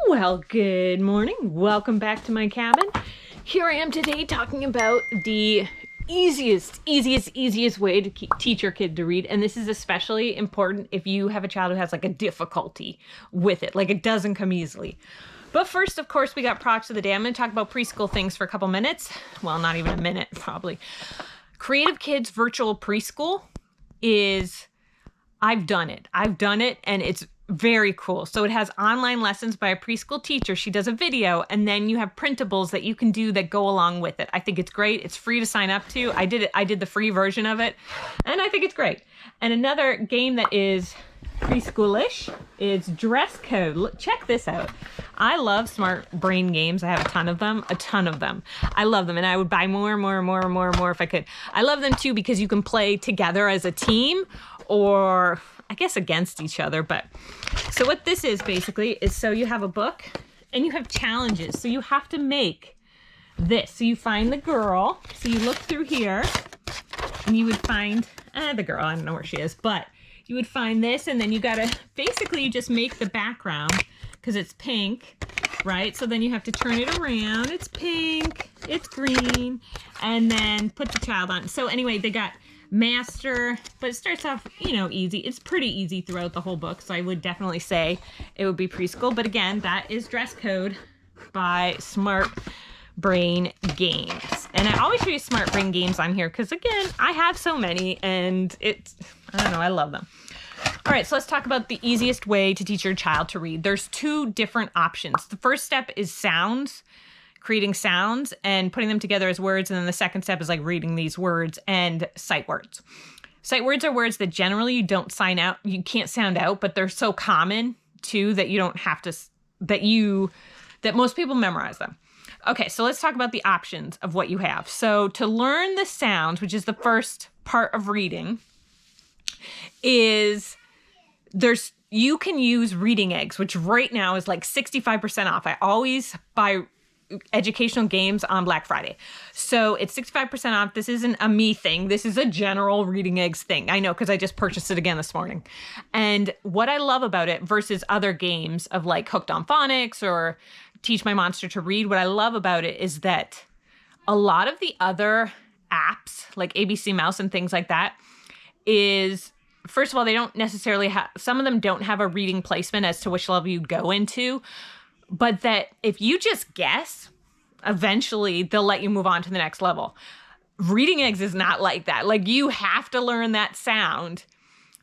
Well, good morning. Welcome back to my cabin. Here I am today talking about the easiest way to teach your kid to read. And this is especially important if you have a child who has like a difficulty with it, like it doesn't come easily. But first, of course, we got products of the day. I'm going to talk about preschool things for a couple minutes. Well, not even a minute, probably. Creative Kids Virtual Preschool I've done it, and it's very cool. So it has online lessons by a preschool teacher. She does a video, and then you have printables that you can do that go along with it. I think it's great. It's free to sign up to. I did the free version of it, and I think it's great. And another game that is preschoolish is Dress Code. Check this out. I love smart brain games. I have a ton of them. I love them, and I would buy more if I could. I love them too because you can play together as a team, or I guess against each other. But so what this is basically is, so you have a book and you have challenges. So you have to make this. So you find the girl. So you look through here and you would find the girl. I don't know where she is, but you would find this, and then you gotta, basically you just make the background because it's pink, right? So then you have to turn it around. It's pink, it's green, and then put the child on. So anyway, they got master, but it starts off, easy. It's pretty easy throughout the whole book, so I would definitely say it would be preschool. But again, that is Dress Code by Smart Brain Games. And I always show you Smart Brain Games on here because, again, I have so many, and I don't know, I love them. All right, so let's talk about the easiest way to teach your child to read. There's two different options. The first step is sounds, creating sounds and putting them together as words. And then the second step is like reading these words and sight words. Sight words are words that generally you can't sound out, but they're so common too that you don't have to, that most people memorize them. Okay, so let's talk about the options of what you have. So to learn the sounds, which is the first part of reading, you can use reading eggs, which right now is like 65% off. I always buy educational games on Black Friday. So it's 65% off. This isn't a me thing. This is a general reading eggs thing. I know, because I just purchased it again this morning. And what I love about it versus other games of like Hooked on Phonics or Teach My Monster to Read, what I love about it is that a lot of the other apps like ABC Mouse and things like that is, first of all, they don't necessarily have, some of them don't have a reading placement as to which level you go into. But that if you just guess, eventually they'll let you move on to the next level. Reading eggs is not like that. Like, you have to learn that sound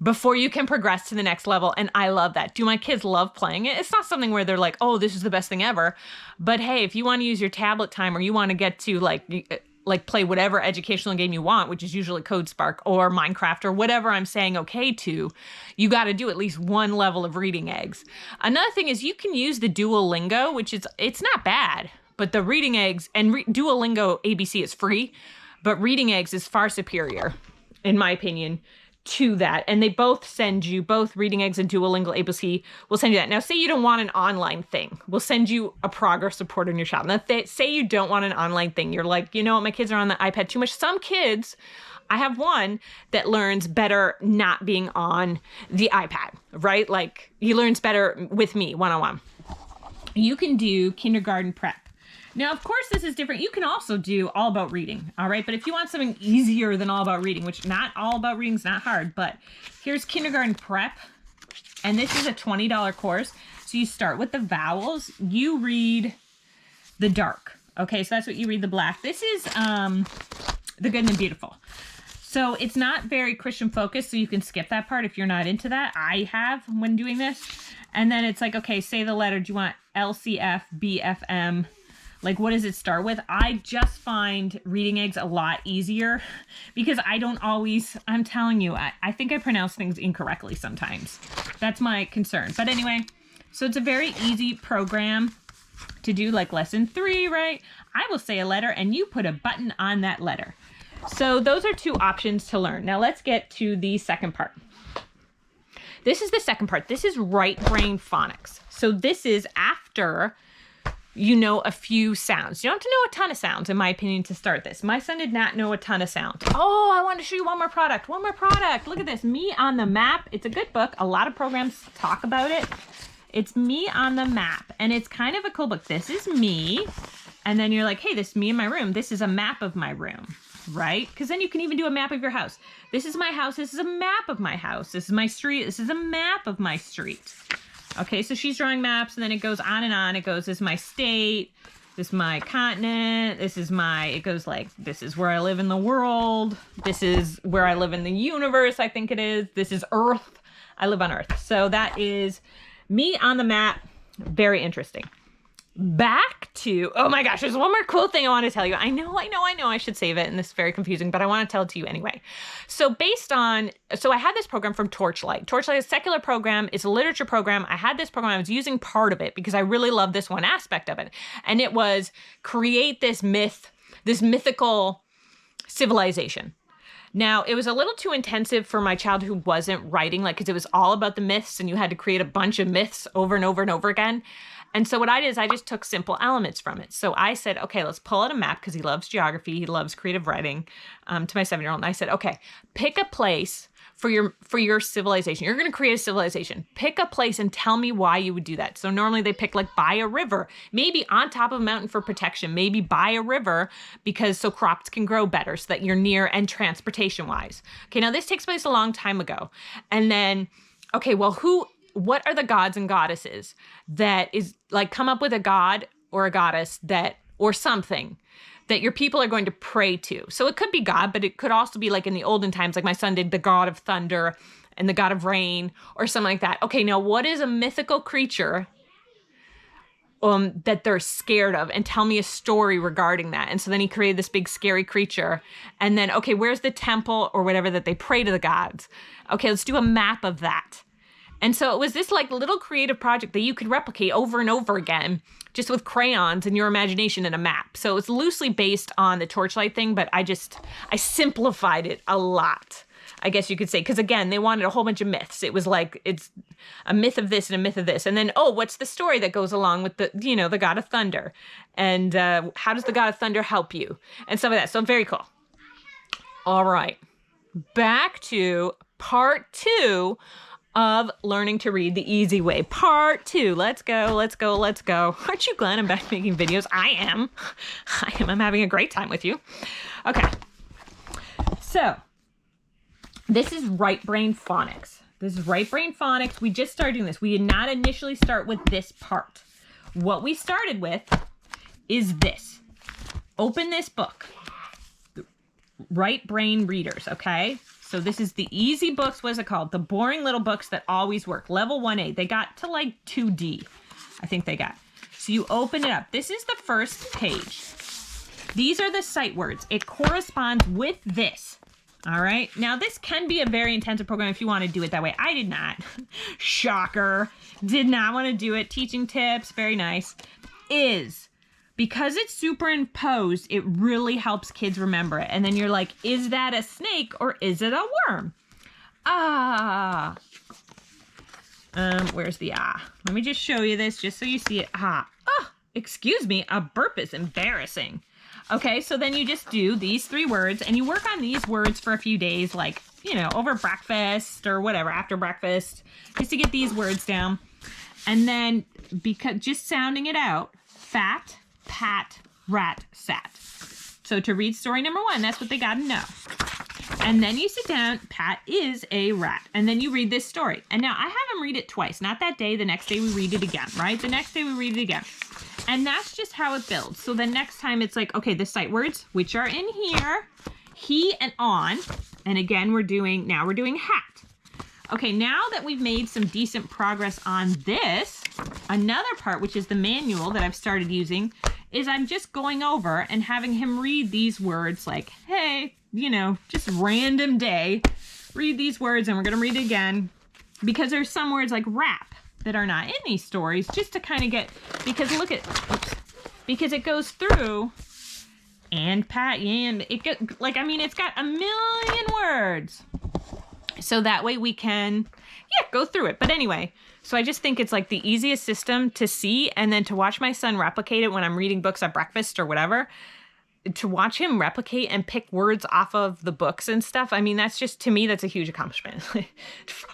before you can progress to the next level. And I love that. Do my kids love playing it? It's not something where they're like, oh, this is the best thing ever. But hey, if you want to use your tablet time, or you want to get to like play whatever educational game you want, which is usually Code Spark or Minecraft or whatever I'm saying okay to, you got to do at least one level of reading eggs. Another thing is you can use the Duolingo, it's not bad, but the reading eggs and Duolingo ABC is free, but reading eggs is far superior, in my opinion, to that. And they both reading eggs and Duolingo ABC will send you that. Now, say you don't want an online thing. We'll send you a progress report on your child. Now, say you don't want an online thing. You're like, you know what, my kids are on the iPad too much. Some kids, I have one that learns better not being on the iPad, right? Like, he learns better with me one-on-one. You can do kindergarten prep. Now, of course, this is different. You can also do all about reading, all right? But if you want something easier than all about reading, which not all about reading is not hard, but here's kindergarten prep, and this is a $20 course. So you start with the vowels. You read the dark, okay? So that's what you read, the black. This is the good and the beautiful. So it's not very Christian focused, so you can skip that part if you're not into that. I have when doing this. And then it's like, okay, say the letter. Do you want LCF, BFM? Like, what does it start with? I just find reading eggs a lot easier because I'm telling you, I think I pronounce things incorrectly sometimes. That's my concern. But anyway, so it's a very easy program to do, like lesson 3, right? I will say a letter and you put a button on that letter. So those are two options to learn. Now let's get to the second part. This is the second part. This is right brain phonics. So this is after you know a few sounds. You don't have to know a ton of sounds, in my opinion, to start this. My son did not know a ton of sounds. Oh, I want to show you one more product. Look at this. Me on the Map. It's a good book. A lot of programs talk about it. It's me on the map. And it's kind of a cool book. This is me. And then you're like, hey, this is me in my room. This is a map of my room, right? Because then you can even do a map of your house. This is my house. This is a map of my house. This is my street. This is a map of my street. Okay, so she's drawing maps, and then it goes on and on. It goes, this is my state. This is my continent. This is my, it goes like, this is where I live in the world. This is where I live in the universe, I think it is. This is Earth. I live on Earth. So that is me on the map. Very interesting. Back to, oh my gosh, there's one more cool thing I want to tell you. I know, I should save it, and this is very confusing, but I want to tell it to you anyway. So I had this program from Torchlight. Torchlight is a secular program. It's a literature program. I had this program. I was using part of it because I really love this one aspect of it. And it was create this mythical civilization. Now, it was a little too intensive for my child who wasn't writing, because it was all about the myths, and you had to create a bunch of myths over and over and over again. And so what I did is I just took simple elements from it. So I said, okay, let's pull out a map, because he loves geography. He loves creative writing, to my 7-year-old. And I said, okay, pick a place for your civilization. You're going to create a civilization. Pick a place and tell me why you would do that. So normally they pick by a river, maybe on top of a mountain for protection, maybe by a river so crops can grow better, so that you're near, and transportation wise. Okay, now this takes place a long time ago. And then, okay, well, what are the gods and goddesses that is come up with a god or a goddess or something that your people are going to pray to. So it could be God, but it could also be in the olden times, like my son did, the god of thunder and the god of rain or something like that. Okay, now what is a mythical creature that they're scared of? And tell me a story regarding that. And so then he created this big scary creature. And then, okay, where's the temple or whatever that they pray to the gods? Okay, let's do a map of that. And so it was this little creative project that you could replicate over and over again, just with crayons and your imagination and a map. So it was loosely based on the Torchlight thing, but I simplified it a lot, I guess you could say. Because again, they wanted a whole bunch of myths. It was it's a myth of this and a myth of this. And then, what's the story that goes along with the god of thunder? And how does the god of thunder help you? And stuff like that. So very cool. All right. Back to part 2 of learning to read the easy way. Part 2. Let's go. Aren't you glad I'm back making videos? I am. I'm having a great time with you. Okay. So, this is right brain phonics. We just started doing this. We did not initially start with this part. What we started with is this. Open this book. Right brain readers, okay? So this is the easy books. What is it called? The boring little books that always work. Level 1A. They got to 2D, I think they got. So you open it up. This is the first page. These are the sight words. It corresponds with this. All right. Now, this can be a very intensive program if you want to do it that way. I did not. Shocker. Did not want to do it. Teaching tips. Very nice. Because it's superimposed, it really helps kids remember it. And then you're like, is that a snake or is it a worm? Where's the Let me just show you this just so you see it. Excuse me, a burp is embarrassing. Okay, so then you just do these 3 words and you work on these words for a few days, over breakfast or whatever, after breakfast, just to get these words down. And then, because just sounding it out, fat, pat, rat, sat. So to read story number 1, that's what they got to know. And then you sit down, Pat is a rat. And then you read this story. And now I have them read it twice. Not that day, the next day we read it again, right? The next day we read it again. And that's just how it builds. So the next time it's okay, the sight words, which are in here, he and on. And again, we're doing hat. Okay, now that we've made some decent progress on this, another part, which is the manual that I've started using, is I'm just going over and having him read these words hey, just random day, read these words, and we're going to read it again. Because there's some words like rap that are not in these stories, just to kind of get, because it goes through, and Pat, and it get, it's got a million words. So that way we can, go through it. But anyway, so I just think it's the easiest system to see, and then to watch my son replicate it when I'm reading books at breakfast or whatever, to watch him replicate and pick words off of the books and stuff. I mean, that's just, to me, that's a huge accomplishment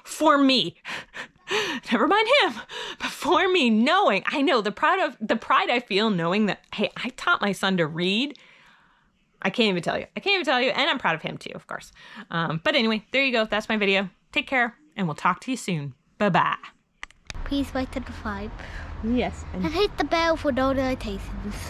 for me. Never mind him. But for me, knowing, I know the pride I feel knowing that, hey, I taught my son to read. I can't even tell you. And I'm proud of him too, of course. But anyway, there you go. That's my video. Take care, and we'll talk to you soon. Bye-bye. Please subscribe. Yes. And hit the bell for notifications.